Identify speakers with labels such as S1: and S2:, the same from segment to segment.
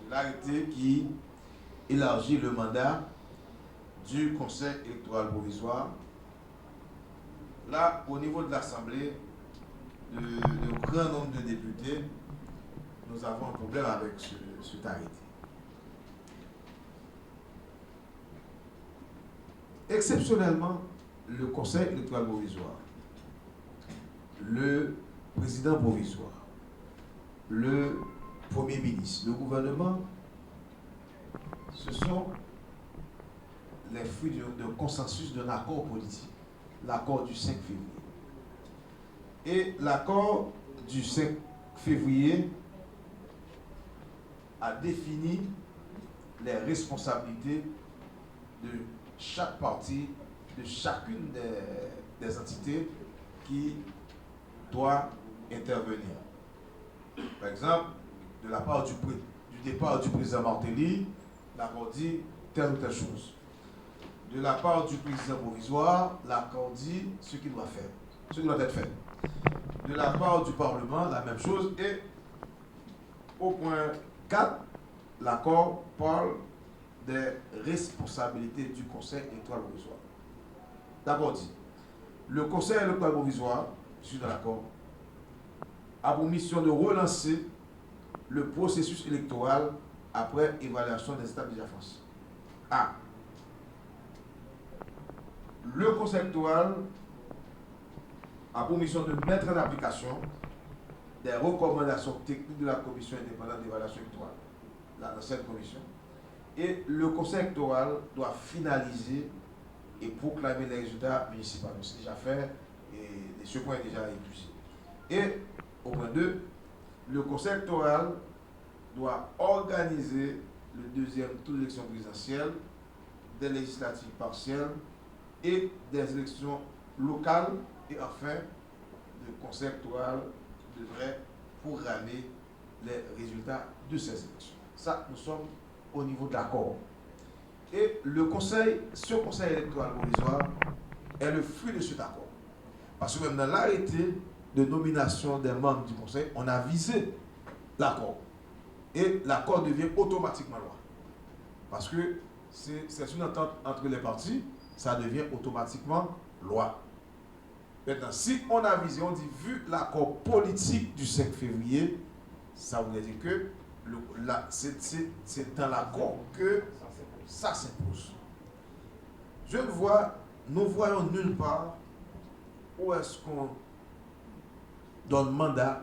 S1: l'arrêté qui élargit le mandat du Conseil électoral provisoire. Là, au niveau de l'Assemblée, le grand nombre de députés, nous avons un problème avec cet arrêté. Exceptionnellement, le Conseil électoral provisoire, le président provisoire, le Premier ministre, le gouvernement, ce sont les fruits d'un consensus, d'un accord politique, l'accord du 5 février. Et l'accord du 5 février a défini les responsabilités de chaque parti, de chacune des entités qui doit intervenir. Par exemple, de la part du départ du président Martelly, l'accord dit telle ou telle chose. De la part du président provisoire, l'accord dit ce qu'il doit faire, ce qui doit être fait. De la part du Parlement, la même chose. Et au point 4, l'accord parle des responsabilités du Conseil électoral provisoire. D'abord dit, le Conseil électoral provisoire, je suis dans l'accord, a pour mission de relancer le processus électoral après évaluation des étapes déjà faites. A. Le Conseil électoral a pour mission de mettre en application des recommandations techniques de la Commission indépendante d'évaluation électorale, dans cette commission. Et le Conseil électoral doit finaliser et proclamer les résultats municipaux. C'est déjà fait et ce point est déjà épuisé. Et au point 2, le Conseil électoral doit organiser le deuxième tour d'élection présidentielle, des législatives partielles et des élections locales. Et enfin, le Conseil électoral devrait programmer les résultats de ces élections. Ça, nous sommes au niveau de l'accord. Et ce Conseil électoral provisoire est le fruit de cet accord. Parce que même dans l'arrêté de nomination des membres du Conseil, on a visé l'accord. Et l'accord devient automatiquement loi. Parce que c'est une entente entre les partis, ça devient automatiquement loi. Maintenant, si on a visé, on dit, vu l'accord politique du 5 février, ça voulait dire que c'est dans l'accord que ça s'impose. Nous voyons nulle part où est-ce qu'on donne mandat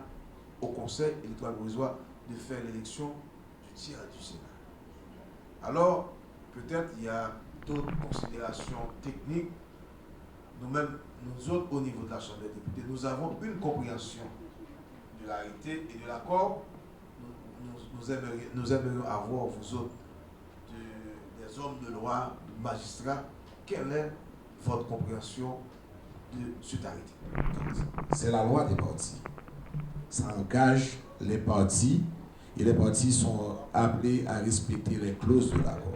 S1: au Conseil électoral provisoire de faire l'élection du tiers du Sénat. Alors, peut-être il y a d'autres considérations techniques. Nous-mêmes, nous autres, au niveau de la Chambre des députés, nous avons une compréhension de l'arrêté et de l'accord. Nous aimerions avoir, vous autres, des hommes de loi, des magistrats, quelle est votre compréhension de cet arrêté?
S2: C'est la loi des partis. Ça engage les partis et les partis sont appelés à respecter les clauses de l'accord.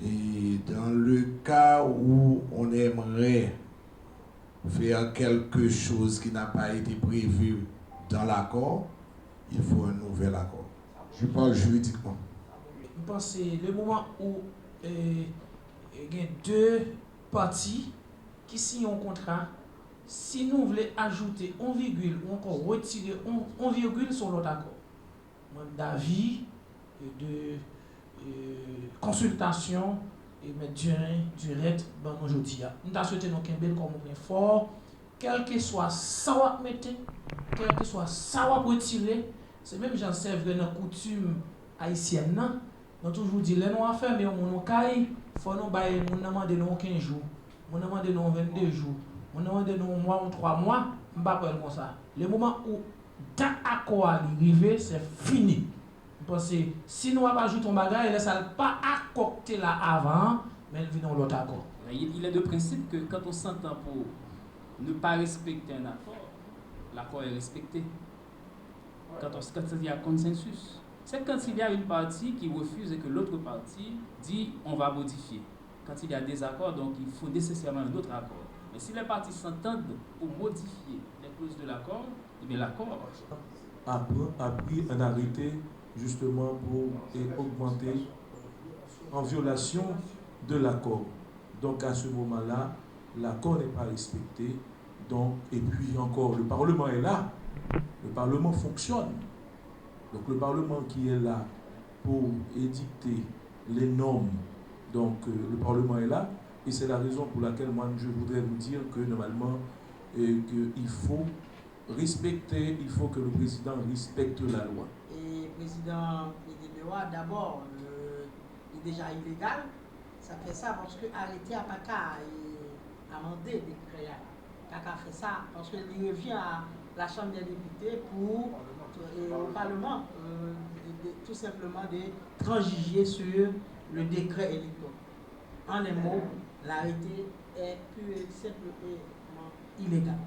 S2: Et dans le cas où on aimerait faire quelque chose qui n'a pas été prévu dans l'accord, il faut un nouvel accord. Je parle juridiquement.
S3: Je pense que c'est le moment où il y a deux parties qui signent un contrat. Si nous voulons ajouter 1 virgule ou encore retirer 1 virgule sur l'autre accord, d'avis, de consultation et mettre direct dans nos aujourd'hui. Nous avons souhaité nous Kembel comme un fort, quel que soit ça ou mettre, quel que soit ça ou retirer, c'est même j'en serve dans la coutume haïtienne. Nous avons toujours dit, les nous à faire, mais on caille, il faut nous bailler, nous demander nous 15 jours, nous demander nous 22 jours, nous demander nous mois ou 3 mois, on ne va pas comme ça. Le moment où dans l'accord arrivé, c'est fini. Parce que si nous n'avons pas ajouté un bagage, ça ne pas accocter là avant, mais elle vient dans l'autre accord.
S4: Il est de principe que quand on s'entend pour ne pas respecter un accord, l'accord est respecté. Quand il y a consensus. C'est quand il y a une partie qui refuse et que l'autre partie dit on va modifier. Quand il y a des accords, donc il faut nécessairement un autre accord. Mais si les parties s'entendent pour modifier les clauses de l'accord, eh bien l'accord
S5: a pris un arrêté justement pour augmenter en violation de l'accord. Donc à ce moment-là, l'accord n'est pas respecté. Donc, et puis encore, le Parlement est là, le Parlement fonctionne. Donc le Parlement qui est là pour édicter les normes, donc le Parlement est là, et c'est la raison pour laquelle moi je voudrais vous dire que normalement, qu'il faut respecter, il faut que le président respecte la loi.
S6: Et président Pédébewa, d'abord, il est déjà illégal. Ça fait ça parce que arrêter à Paca et amender des décrets. Kaka fait ça parce qu'il revient à la Chambre des députés pour au Parlement tout simplement de transiger sur le décret électoral. En un mot, l'arrêté est pur et simplement illégal.